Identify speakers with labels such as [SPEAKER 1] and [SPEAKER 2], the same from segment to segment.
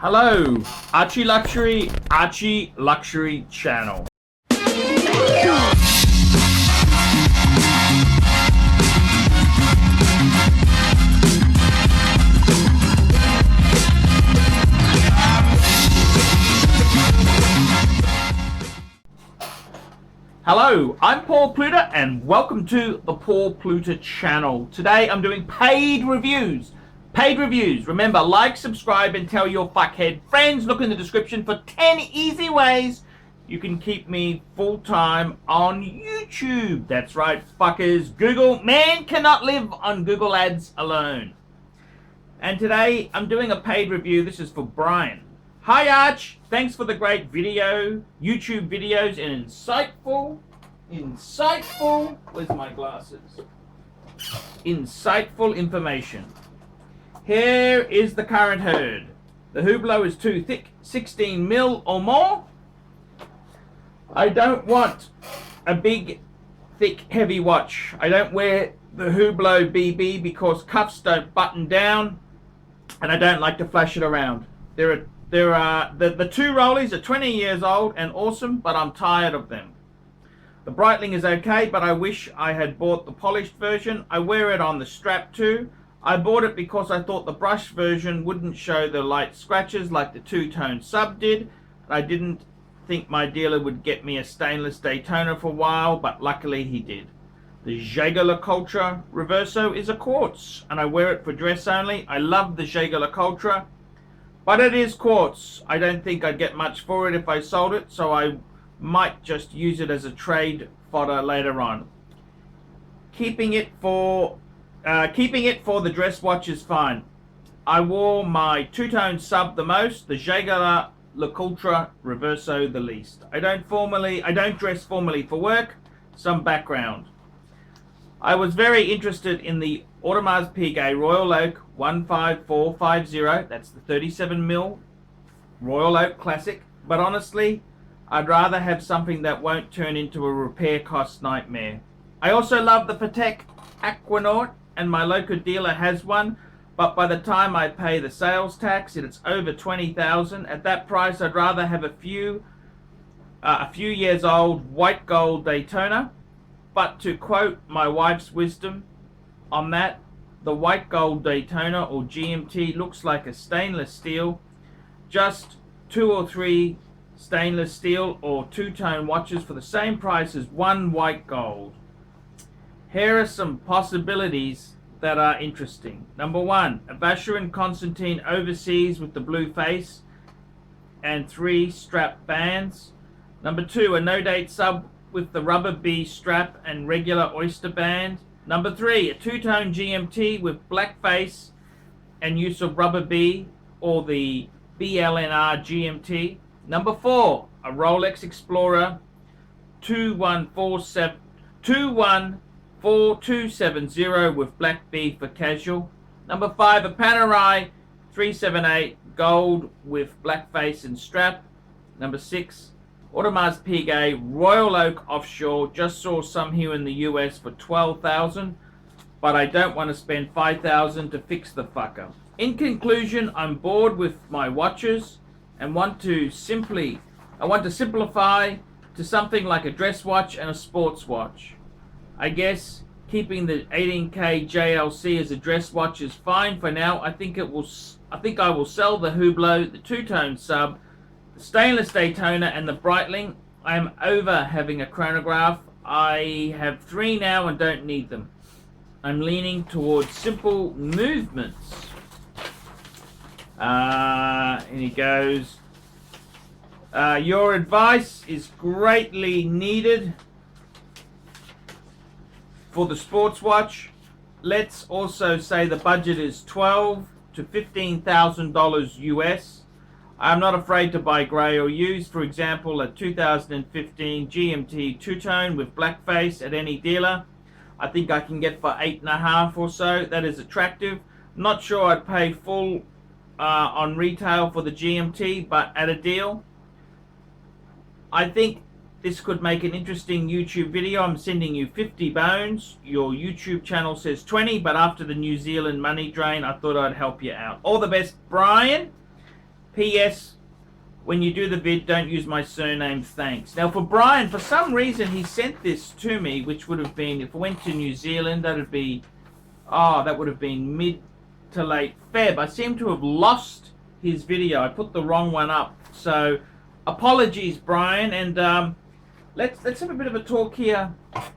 [SPEAKER 1] Hello, Archie Luxury channel. Hello, I'm Paul Pluta and welcome to the Paul Pluta channel. Today I'm doing paid reviews. Remember, like, subscribe, and tell your fuckhead friends. Look in the description for 10 easy ways you can keep me full-time on YouTube. That's right, fuckers. Man cannot live on Google ads alone. And today I'm doing a paid review. This is for Brian. Hi Arch, thanks for the great YouTube videos and insightful, where's my glasses? Insightful information. Here is the current herd. The Hublot is too thick, 16 mil or more. I don't want a big, thick, heavy watch. I don't wear the Hublot BB because cuffs don't button down, and I don't like to flash it around. The two rollies are 20 years old and awesome, but I'm tired of them. The Breitling is okay, but I wish I had bought the polished version. I wear it on the strap too. I bought it because I thought the brush version wouldn't show the light scratches like the two-tone sub did. I didn't think my dealer would get me a stainless Daytona for a while, but luckily he did. The Jaeger-LeCoultre Reverso is a quartz, and I wear it for dress only. I love the Jaeger-LeCoultre, but it is quartz. I don't think I'd get much for it if I sold it, so I might just use it as a trade fodder later on. Keeping it for the dress watch is fine. I wore my two-tone sub the most, the Jaeger-LeCoultre Reverso the least. I don't dress formally for work. Some background. I was very interested in the Audemars Piguet Royal Oak 15450. That's the 37 mil Royal Oak Classic. But honestly, I'd rather have something that won't turn into a repair cost nightmare. I also love the Patek Aquanaut, and my local dealer has one, but by the time I pay the sales tax, it's over 20,000. At that price, I'd rather have a few years old white gold Daytona. But to quote my wife's wisdom on that, the white gold Daytona or GMT looks like a stainless steel. Just 2 or 3 stainless steel or two-tone watches for the same price as one white gold. Here are some possibilities that are interesting. Number 1, a Vacheron Constantin Overseas with the blue face and 3 strap bands. Number 2, a no-date sub with the rubber B strap and regular oyster band. Number 3, a two-tone GMT with black face and use of rubber B or the BLNR GMT. Number 4, a Rolex Explorer 21470 with black B for casual. Number 5, a Panerai 378 gold with black face and strap. Number 6, Audemars Piguet Royal Oak Offshore. Just saw some here in the US for $12,000, but I don't want to spend $5,000 to fix the fucker. In conclusion, I'm bored with my watches and want to simplify to something like a dress watch and a sports watch. I guess keeping the 18K JLC as a dress watch is fine for now. I think I will sell the Hublot, the two-tone sub, the stainless Daytona, and the Breitling. I am over having a chronograph. I have 3 now and don't need them. I'm leaning towards simple movements. And he goes, your advice is greatly needed for the sports watch. Let's also say the budget is $12,000 to $15,000 US. I'm not afraid to buy grey or used. For example, a 2015 GMT two-tone with black face at any dealer, I think I can get for $8.5 or so. That is attractive. Not sure I'd pay full on retail for the GMT, but at a deal, I think this could make an interesting YouTube video. I'm sending you 50 bones. Your YouTube channel says 20, but after the New Zealand money drain, I thought I'd help you out. All the best, Brian. P.S. When you do the vid, don't use my surname, thanks. Now for Brian, for some reason he sent this to me, which would have been, if I went to New Zealand, that would be, that would have been mid to late Feb. I seem to have lost his video. I put the wrong one up. So apologies, Brian, and let's have a bit of a talk here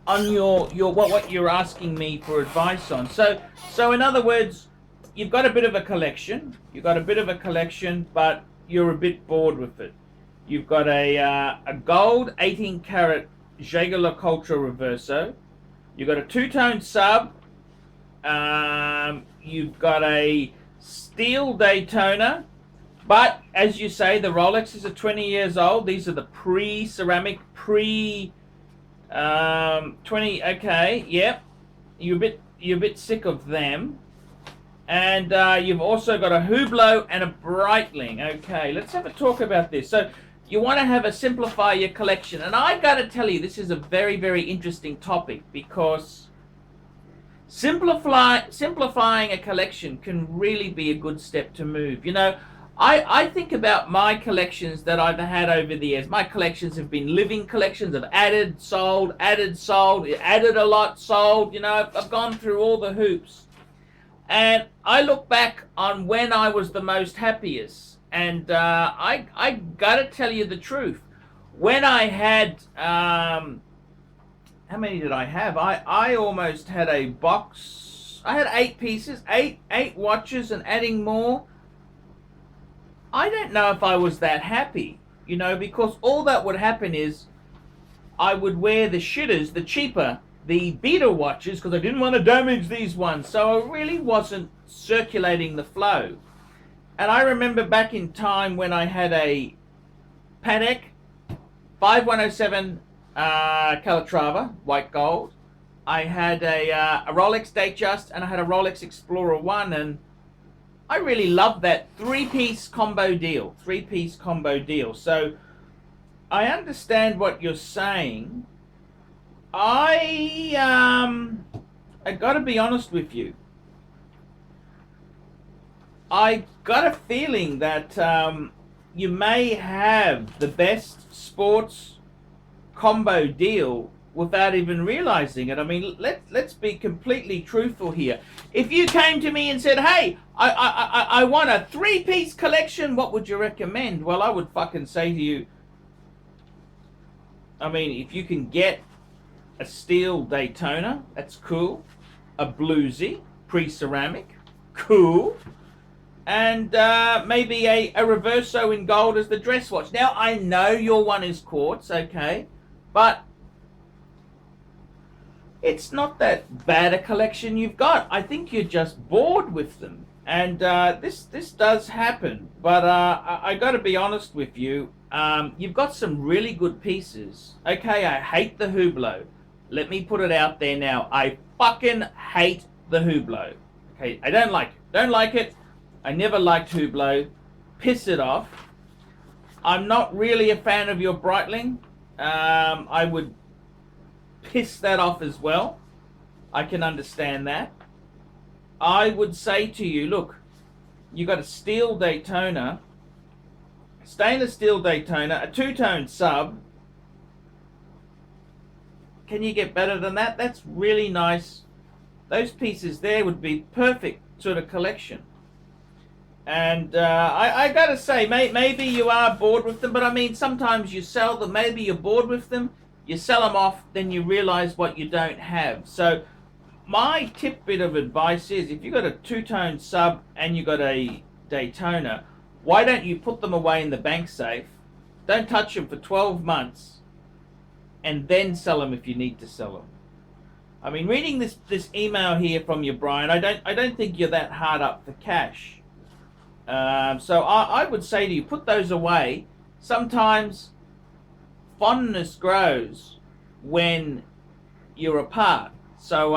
[SPEAKER 1] on your what you're asking me for advice on. So in other words, you've got a bit of a collection. You've got a bit of a collection, but you're a bit bored with it. You've got a gold 18 karat Jaeger-LeCoultre Reverso. You've got a two-tone sub. You've got a steel Daytona. But as you say, the Rolexes are 20 years old. These are the pre-ceramic, 20. Okay, yep. You're a bit sick of them. And you've also got a Hublot and a Breitling. Okay, let's have a talk about this. So you want to simplify your collection. And I got to tell you, this is a very, very interesting topic, because simplifying a collection can really be a good step to move. You know, I think about my collections that I've had over the years. My collections have been living collections. I've added, sold, added a lot, sold. You know, I've gone through all the hoops. And I look back on when I was the most happiest, and I gotta tell you the truth. When I had, how many did I have? I almost had a box. I had 8 pieces, eight watches, and adding more. I don't know if I was that happy, you know, because all that would happen is I would wear the shitters, the cheaper, the beta watches, because I didn't want to damage these ones. So I really wasn't circulating the flow. And I remember back in time when I had a Patek 5107 Calatrava, white gold. I had a Rolex Datejust, and I had a Rolex Explorer 1, and I really loved that three-piece combo deal. So I understand what you're saying. I got to be honest with you. I got a feeling that you may have the best sports combo deal without even realizing it. I mean, let's be completely truthful here. If you came to me and said, "Hey, I want a 3-piece collection, what would you recommend?" Well, I would fucking say to you, I mean, if you can get a steel Daytona, that's cool. A bluesy, pre-ceramic, cool. And maybe a Reverso in gold as the dress watch. Now, I know your one is quartz, okay, but it's not that bad a collection you've got. I think you're just bored with them. And this does happen. But I got to be honest with you. You've got some really good pieces. Okay, I hate the Hublot. Let me put it out there now. I fucking hate the Hublot. Okay, I don't like it. Don't like it. I never liked Hublot. Piss it off. I'm not really a fan of your Breitling. I would piss that off as well. I can understand that. I would say to you, look, you got a steel Daytona, stainless steel Daytona, a two-tone sub. Can you get better than that? That's really nice. Those pieces there would be perfect sort of collection. And I gotta say, maybe you are bored with them, but I mean, sometimes you sell them, maybe you're bored with them, you sell them off, then you realize what you don't have. So my bit of advice is, if you got a two-tone sub and you got a Daytona, why don't you put them away in the bank safe, don't touch them for 12 months, and then sell them if you need to sell them. I mean, reading this email here from you, Brian, I don't think you're that hard up for cash. So I would say to you, put those away. Sometimes fondness grows when you're apart. So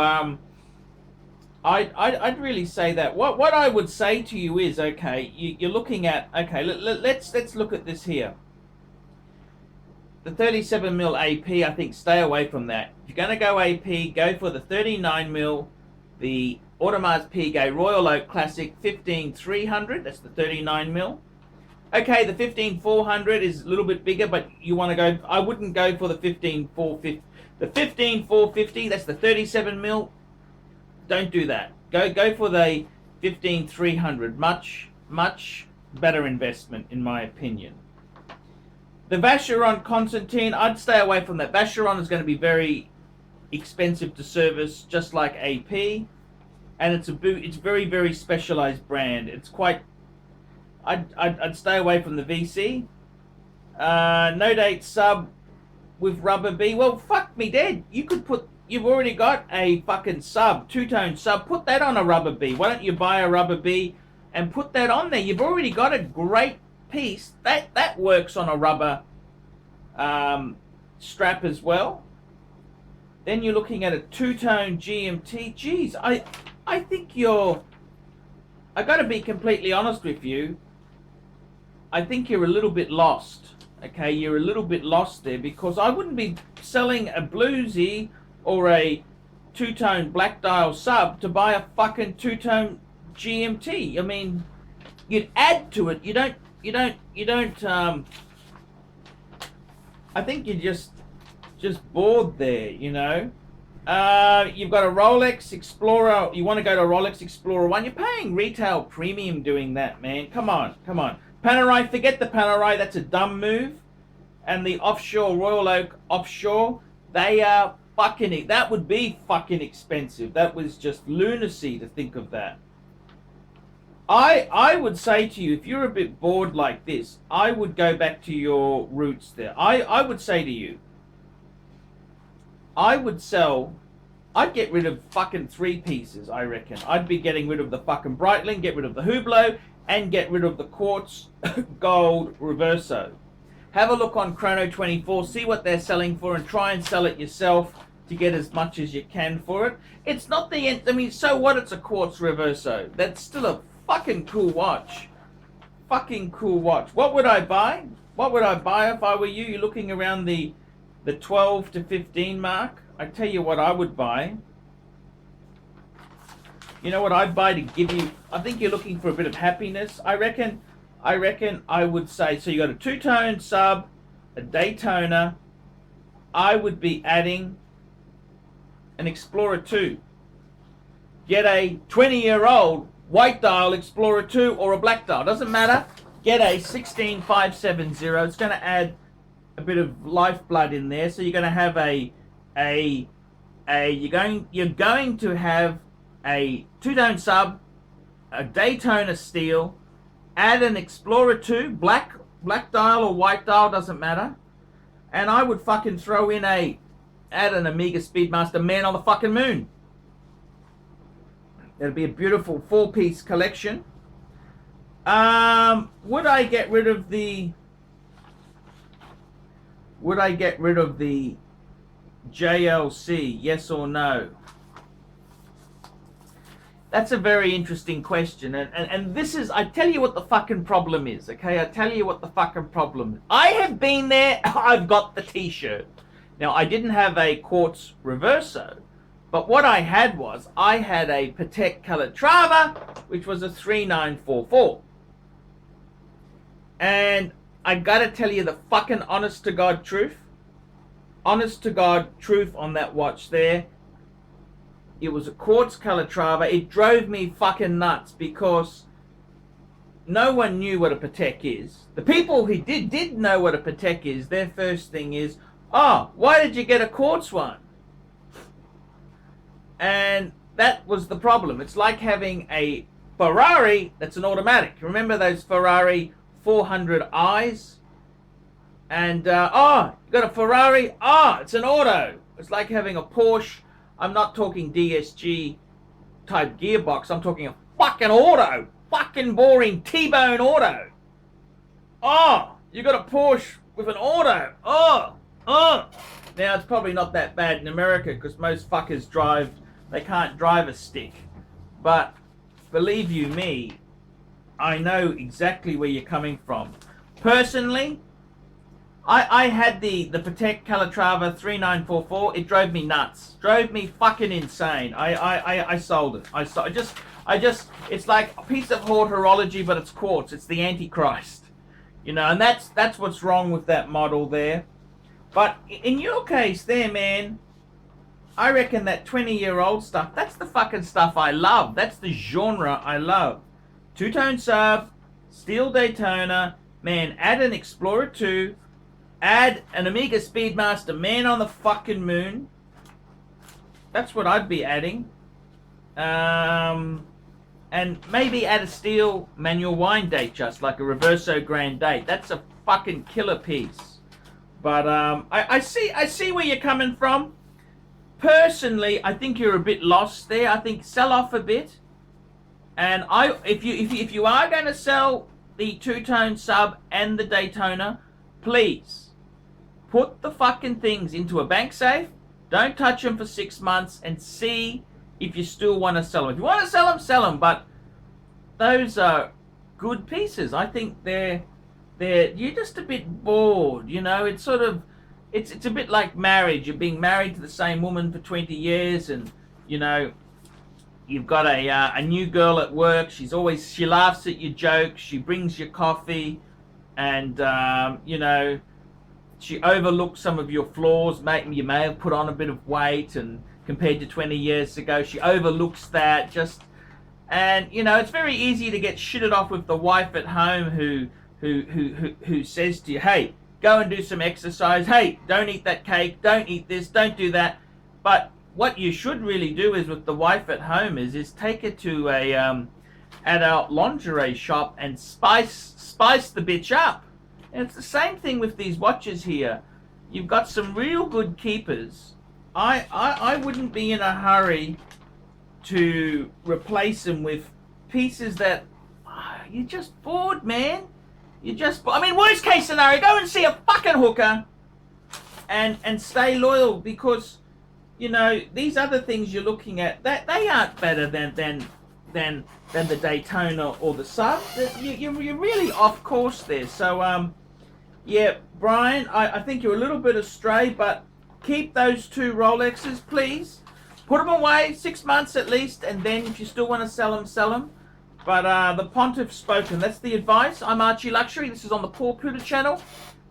[SPEAKER 1] I'd really say that. What I would say to you is, okay, you're looking at, okay, let's look at this here. The 37mm AP, I think, stay away from that. If you're going to go AP, go for the 39mm, the Audemars Piguet Royal Oak Classic 15300. That's the 39mm. Okay, the 15400 is a little bit bigger, but you want to go. I wouldn't go for the 15450. The 15450, that's the 37 mil. Don't do that. Go for the 15300. Much better investment, in my opinion. The Vacheron Constantine, I'd stay away from that. Vacheron is going to be very expensive to service, just like AP, and it's very, very specialized brand. It's quite. I'd stay away from the VC. No date sub with rubber B. Well, fuck me dead. You've already got a fucking sub, two-tone sub. Put that on a rubber B. Why don't you buy a rubber B and put that on there? You've already got a great piece that works on a rubber strap as well. Then you're looking at a two-tone GMT. Geez, I think I got to be completely honest with you. I think you're a little bit lost. Okay, you're a little bit lost there, because I wouldn't be selling a bluesy or a two-tone black dial sub to buy a fucking two-tone GMT. I mean, you'd add to it. You don't. I think you're just bored there. You know. You've got a Rolex Explorer. You want to go to a Rolex Explorer 1. You're paying retail premium doing that, man. Come on. Panerai, forget the Panerai. That's a dumb move. And the offshore Royal Oak offshore, they are fucking. That would be fucking expensive. That was just lunacy to think of that. I would say to you, if you're a bit bored like this, I would go back to your roots there. I would say to you, I'd get rid of fucking 3 pieces, I reckon. I'd be getting rid of the fucking Breitling, get rid of the Hublot, and get rid of the quartz gold reverso. Have a look on Chrono24, see what they're selling for, and try and sell it yourself to get as much as you can for it. It's not the end. I mean, so what? It's a quartz reverso. That's still a fucking cool watch. Fucking cool watch. What would I buy? What would I buy if I were you? You're looking around the 12 to 15 mark. I tell you what I would buy. You know what I'd buy to give you? I think you're looking for a bit of happiness. I reckon I would say, so you got a two-tone sub, a Daytona. I would be adding an Explorer 2. Get a 20-year-old white dial Explorer 2 or a black dial. Doesn't matter. Get a 16570. It's going to add a bit of lifeblood in there. So you're going to have you're going to have a two-tone sub, a Daytona steel, add an Explorer 2, black dial or white dial, doesn't matter. And I would fucking throw in add an Omega Speedmaster Man on the fucking Moon. It'll be a beautiful 4-piece collection. Would I get rid of the JLC, yes or no? That's a very interesting question, and this is, I tell you what the fucking problem is, okay? I tell you what the fucking problem is. I have been there, I've got the t-shirt. Now, I didn't have a quartz reverso, but what I had a Patek Calatrava, which was a 3944. And I gotta tell you the fucking honest to God truth on that watch there. It was a quartz Calatrava. It drove me fucking nuts because no one knew what a Patek is. The people who did know what a Patek is, their first thing is, oh, why did you get a quartz one? And that was the problem. It's like having a Ferrari that's an automatic. Remember those Ferrari 400i's? And, you got a Ferrari? It's an auto. It's like having a Porsche. I'm not talking DSG type gearbox. I'm talking a fucking auto. Fucking boring T-bone auto. You got a Porsche with an auto. Now, it's probably not that bad in America because most fuckers they can't drive a stick. But believe you me, I know exactly where you're coming from. Personally, I had the Patek Calatrava 3944. It drove me nuts. Drove me fucking insane. I sold it. I just it's like a piece of horology, but it's quartz. It's the Antichrist. You know, and that's what's wrong with that model there. But in your case there, man, I reckon that 20-year-old stuff, that's the fucking stuff I love. That's the genre I love. Two-tone sub, steel Daytona, man, add an Explorer 2, add an Omega Speedmaster, man on the fucking moon. That's what I'd be adding. And maybe add a steel manual wind date, just like a Reverso Grand Date. That's a fucking killer piece. But I see where you're coming from. Personally, I think you're a bit lost there. I think sell off a bit. And if you are going to sell the two-tone sub and the Daytona, please put the fucking things into a bank safe. Don't touch them for 6 months and see if you still want to sell them. If you want to sell them, but those are good pieces. I think you're just a bit bored, you know. It's sort of, it's a bit like marriage. You're being married to the same woman for 20 years, and you know, you've got a new girl at work. She laughs at your jokes. She brings you coffee, and you know, she overlooks some of your flaws. You may have put on a bit of weight, and compared to 20 years ago, she overlooks that. And you know, it's very easy to get shitted off with the wife at home who says to you, hey, go and do some exercise. Hey, don't eat that cake. Don't eat this. Don't do that. But what you should really do is with the wife at home is take her to a adult lingerie shop and spice the bitch up. And it's the same thing with these watches here. You've got some real good keepers. I wouldn't be in a hurry to replace them with pieces that you're just bored, man. I mean, worst case scenario, go and see a fucking hooker and stay loyal, because you know these other things you're looking at, that they aren't better than the Daytona or the sub. You're really off course there. So yeah, Brian, I think you're a little bit astray, but keep those two Rolexes, please. Put them away 6 months at least, and then if you still want to sell them, sell them. But the pontiff's spoken. That's the advice. I'm Archie Luxury. This is on the Paul Pluta channel.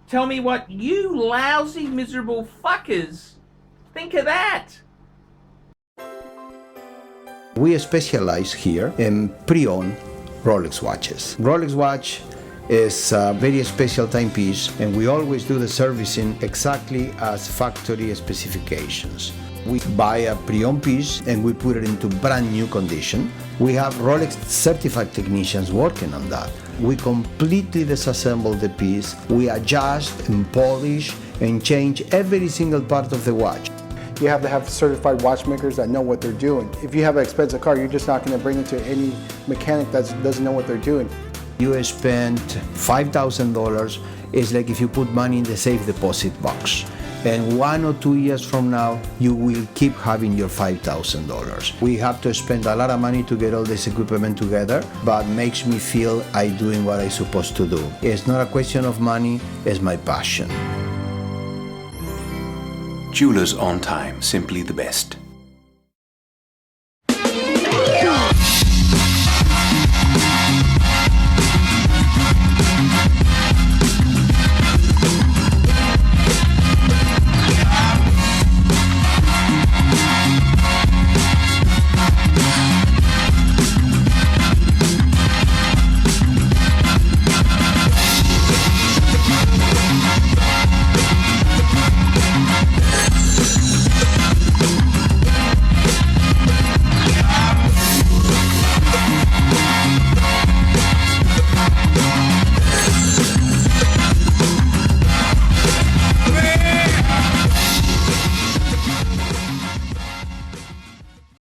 [SPEAKER 1] Tell me what you lousy, miserable fuckers think of that.
[SPEAKER 2] We specialize here in pre-owned Rolex watches. Rolex watch is a very special timepiece, and we always do the servicing exactly as factory specifications. We buy a pre-owned piece and we put it into brand new condition. We have Rolex certified technicians working on that. We completely disassemble the piece. We adjust and polish and change every single part of the watch.
[SPEAKER 3] You have to have certified watchmakers that know what they're doing. If you have an expensive car, you're just not going to bring it to any mechanic that doesn't know what they're doing.
[SPEAKER 2] You spend $5,000, it's like if you put money in the safe deposit box. And 1 or 2 years from now, you will keep having your $5,000. We have to spend a lot of money to get all this equipment together, but makes me feel I'm doing what I'm supposed to do. It's not a question of money, it's my passion.
[SPEAKER 4] Jewelers on time, simply the best.